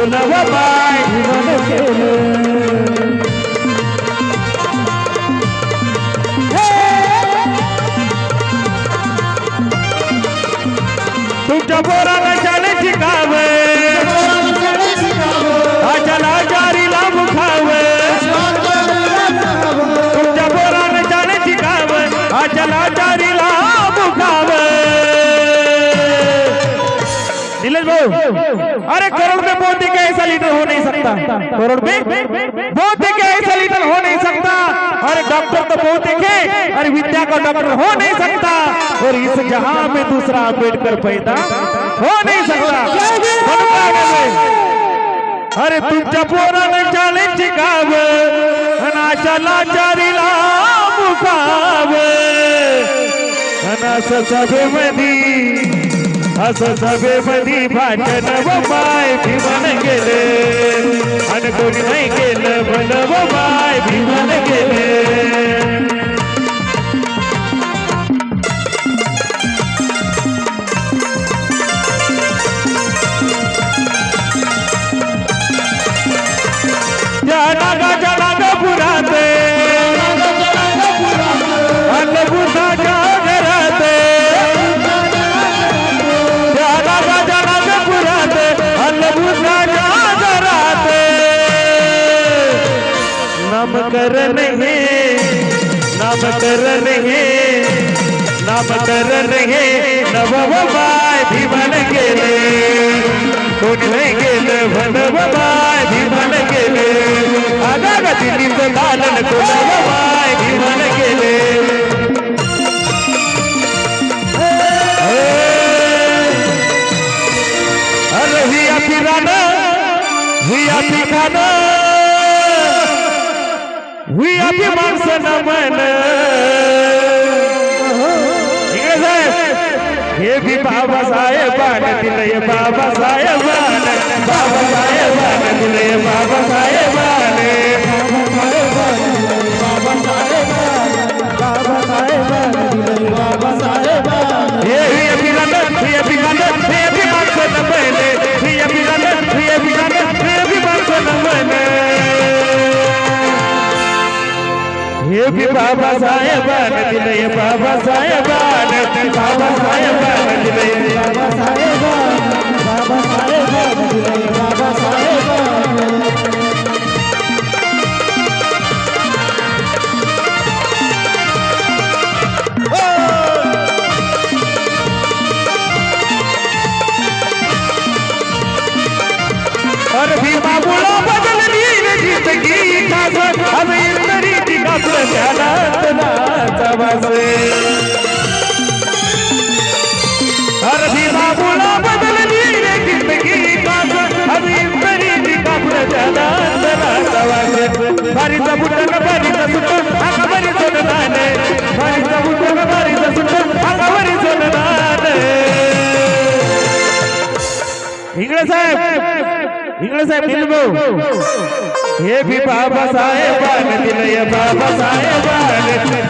कुलवा माय भीमन केलं तुमच्या पोराला शाळे शिकावे आशाला जारीला मुखावे तुमच्या पोराला शाळे शिकावे आशाला जारीला मुखावे नीलेश भाऊ अरे करोड़ में मोती का ऐसा लीडर हो नहीं सकता करोड़ में मोती का ऐसा लीडर हो नहीं सकता अरे डॉक्टर तो बहुत देखे अरे विद्या का डॉक्टर हो नहीं सकता और इस जहां में दूसरा अम्बेडकर पैदा हो नहीं सकता अरे तुमच्या पोराने शाळेत शिकावे अनाशाला जारीला मुखावे असं सभेमध्ये भाषण व माय भीमन गेले आणि कोणी नाही गेलं भल व माय भीमन गेले त्या नागाच्या नागपुरात अन्नपूर्णाच्या घरात त्या नागाच्या नागपुरात अन्नपूर्णाच्या घरात नामकरण हे नवबाय भीमन गेले कोणी नाही गेलं भनबाय भीमन गेले आगा दिल्लीचं लालन कोणबाय भीमन गेले अरे ही अभिरानं ही अभिखानं ही अभिमानचं नमन हे भी बाबासाहेबांनी दिलंय बाबासाहेबांनी दिलंय बाबासाहेबांनी हे अभिनंदन हे अभिनंदन हे अभिमानचं नमन हे अभिनंदन हे अभिनंदन हे अभिमानचं नमन हे भी बाबासाहेबांनी दिलंय बाबासाहेबांनी दिलंय अरे भीमा बोला बदलली जिंदगी काज अब इंदरी दिखापुर ध्यानात नाचवासे अरे भीमा बोला बदलली जिंदगी काज अब इंदरी दिखापुर ध्यानात नाचवासे बारीचा बुटन बारीचा सुटन आगावरी सोडनाने बारीचा बुटन बारीचा सुटन आगावरी सोडनाने इंगळे साहेब नीलभाऊ हे भी बाबासाहेबांनी दिलंय बाबासाहेबांनी